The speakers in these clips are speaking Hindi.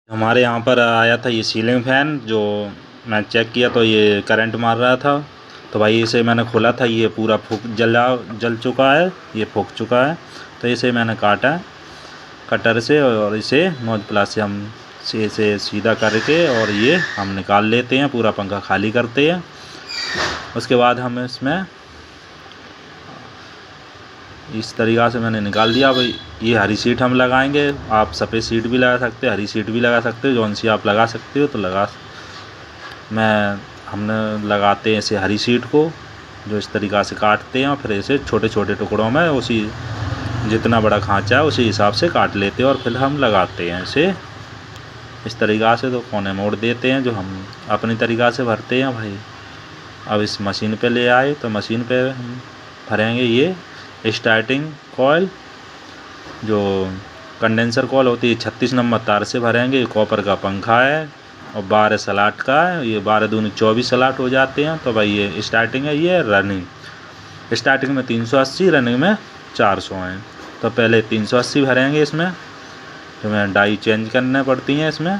हमारे यहाँ पर आया था ये सीलिंग फ़ैन, जो मैं चेक किया तो ये करंट मार रहा था। तो भाई इसे मैंने खोला था, ये पूरा जल चुका है, ये फूक चुका है। तो इसे मैंने काटा कटर से और इसे नोज प्लास से हम इसे सीधा करके और ये हम निकाल लेते हैं, पूरा पंखा खाली करते हैं। उसके बाद हम इसमें इस तरीक़ा से मैंने निकाल दिया। अब ये हरी सीट हम लगाएंगे, आप सफ़ेद सीट भी लगा सकते हो, हरी सीट भी लगा सकते हो, जौन सी आप लगा सकते हो तो हमने लगाते हैं इसे हरी सीट को, जो इस तरीक़ा से काटते हैं और फिर इसे छोटे छोटे टुकड़ों में उसी जितना बड़ा खांचा है उसी हिसाब से काट लेते हैं और फिर हम लगाते हैं इसे इस तरीक़ा से। तो कोने मोड़ देते हैं, जो हम अपनी तरीक़ा से भरते हैं भाई। अब इस मशीन पे ले आए तो मशीन पे हम भरेंगे ये स्टार्टिंग कॉइल, जो कंडेंसर कॉइल होती है 36 नंबर तार से भरेंगे। ये कॉपर का पंखा है और 12 स्लॉट का है, ये 12 दूनी 24 स्लॉट हो जाते हैं। तो भाई ये स्टार्टिंग है, ये रनिंग। स्टार्टिंग में 380, रनिंग में 400 हैं। तो पहले 380 भरेंगे इसमें, तो मैं डाई चेंज करने पड़ती हैं इसमें।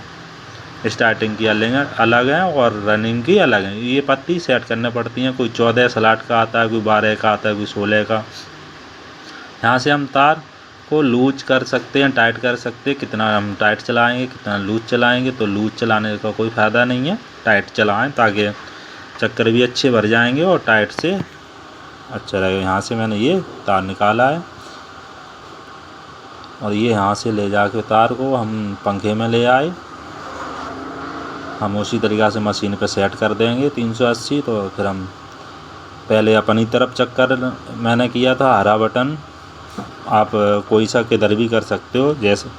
स्टार्टिंग की अलग है और रनिंग की अलग है। ये पत्ती सेट करने पड़ती हैं, कोई 14 स्लॉट का आता है, कोई 12 का आता है, कोई 16 का। यहाँ से हम तार को लूज कर सकते हैं, टाइट कर सकते हैं। कितना हम टाइट चलाएंगे, कितना लूज चलाएंगे। तो लूज चलाने का कोई फ़ायदा नहीं है, टाइट चलाएं ताकि चक्कर भी अच्छे भर जाएंगे और टाइट से अच्छा रहेगा। यहाँ से मैंने ये तार निकाला है और ये यहाँ से ले जाके तार को हम पंखे में ले आए। हम उसी तरीक़ा से मशीन पे सेट कर देंगे 380। तो फिर हम पहले अपनी तरफ चक्कर मैंने किया था, हरा बटन आप कोई सा किधर भी कर सकते हो। जैसे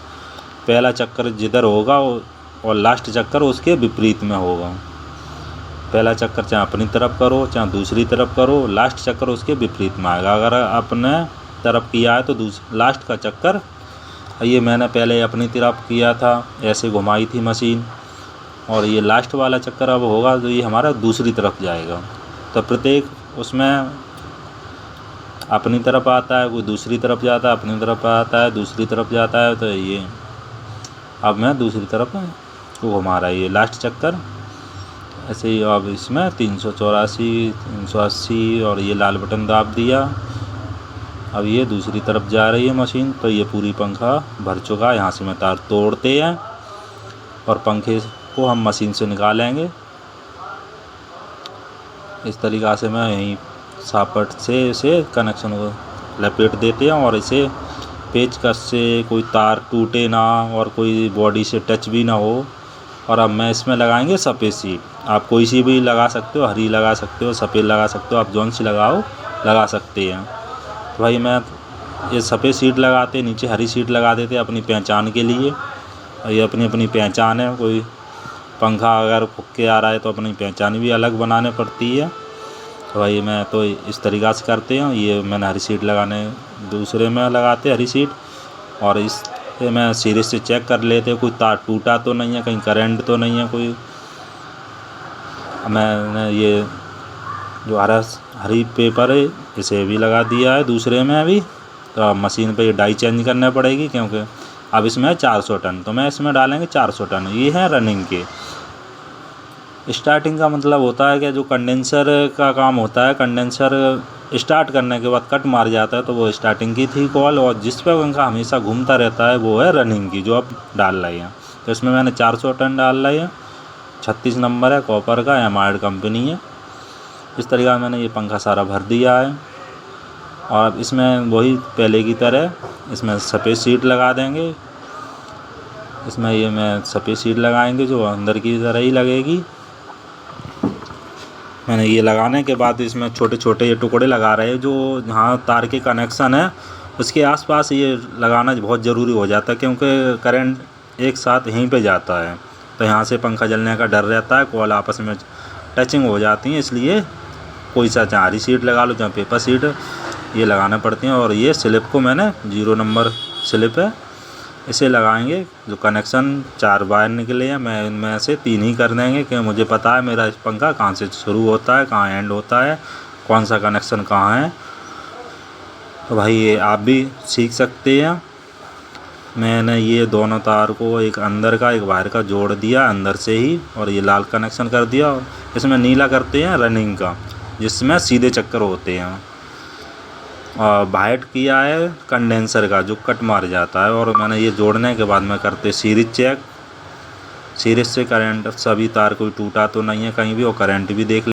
पहला चक्कर जिधर होगा और लास्ट चक्कर उसके विपरीत में होगा। पहला चक्कर चाहे अपनी तरफ करो चाहे दूसरी तरफ करो, लास्ट चक्कर उसके विपरीत में आएगा। अगर अपने तरफ किया है तो लास्ट का चक्कर, ये मैंने पहले अपनी तरफ किया था, ऐसे घुमाई थी मशीन, और ये लास्ट वाला चक्कर अब होगा तो ये हमारा दूसरी तरफ जाएगा। तो प्रत्येक उसमें अपनी तरफ आता है, कोई दूसरी तरफ जाता है, अपनी तरफ आता है, दूसरी तरफ जाता है। तो ये अब मैं दूसरी तरफ को घुमा रहा है ये लास्ट चक्कर ऐसे ही। अब इसमें 384, 380 और ये लाल बटन दाब दिया। अब ये दूसरी तरफ जा रही है मशीन। तो ये पूरी पंखा भर चुका है। यहाँ से मैं तार तोड़ते हैं और पंखे को हम मशीन से निकालेंगे। इस तरीक़ा से मैं यहीं सापट से इसे कनेक्शन को लपेट देते हैं और इसे पेचकस से कोई तार टूटे ना और कोई बॉडी से टच भी ना हो। और अब मैं इसमें लगाएंगे सफ़ेद सीट। आप कोई सी भी लगा सकते हो, हरी लगा सकते हो, सफ़ेद लगा सकते हो, आप जौन सी लगा सकते हैं। तो भाई मैं ये सफ़ेद सीट लगाते, नीचे हरी सीट लगा देते अपनी पहचान के लिए। और ये अपनी अपनी पहचान है, कोई पंखा अगर फूक के आ रहा है तो अपनी पहचान भी अलग बनाने पड़ती है। तो भाई मैं तो इस तरीक़ा से करते हैं। ये मैंने हरी सीट लगाने दूसरे में लगाते हरी सीट, और इस मैं सीरीज से चेक कर लेते कोई तार टूटा तो नहीं है, कहीं करंट तो नहीं है कोई। मैंने ये जो हरी पेपर है इसे भी लगा दिया है दूसरे में अभी। तो अब मशीन पे ये डाई चेंज करना पड़ेगी, क्योंकि अब इसमें 400 टन, तो मैं इसमें डालेंगे 400 टन। ये है रनिंग के। स्टार्टिंग का मतलब होता है कि जो कंडेंसर का काम होता है, कंडेंसर स्टार्ट करने के बाद कट मार जाता है, तो वो स्टार्टिंग की थी कॉल। और जिस पे पंखा हमेशा घूमता रहता है वो है रनिंग की, जो अब डाल रही है। तो इसमें मैंने 400 टन डाल रही है, 36 नंबर है, कॉपर का, एमाइड कंपनी है। इस तरीक़ा से मैंने ये पंखा सारा भर दिया है। और अब इसमें वही पहले की तरह इसमें सफ़ेद सीट लगा देंगे। इसमें ये मैं सफ़ेद सीट लगाएंगे जो अंदर की तरह ही लगेगी। मैंने ये लगाने के बाद इसमें छोटे छोटे ये टुकड़े लगा रहे हैं, जो जहाँ तार के कनेक्शन है उसके आसपास ये लगाना बहुत ज़रूरी हो जाता है, क्योंकि करंट एक साथ यहीं पे जाता है। तो यहाँ से पंखा जलने का डर रहता है, कॉल आपस में टचिंग हो जाती हैं। इसलिए कोई सा चाहे हरी सीट लगा लो चाहे पेपर सीट, ये लगाना पड़ती हैं। और ये स्लिप को मैंने 0 नंबर स्लिप है, इसे लगाएंगे। जो कनेक्शन 4 वायर निकले हैं, मैं इनमें से 3 ही कर देंगे, कि मुझे पता है मेरा पंखा कहाँ से शुरू होता है, कहाँ एंड होता है, कौन सा कनेक्शन कहाँ है। तो भाई ये आप भी सीख सकते हैं। मैंने ये दोनों तार को एक अंदर का एक बाहर का जोड़ दिया अंदर से ही, और ये लाल कनेक्शन कर दिया। और इसमें नीला करते हैं रनिंग का, जिसमें सीधे चक्कर होते हैं, और वाइट किया है कंडेंसर का जो कट मार जाता है। और मैंने ये जोड़ने के बाद में करते सीरीज चेक, सीरीज से करंट सभी तार कोई टूटा तो नहीं है कहीं भी, और करंट भी देख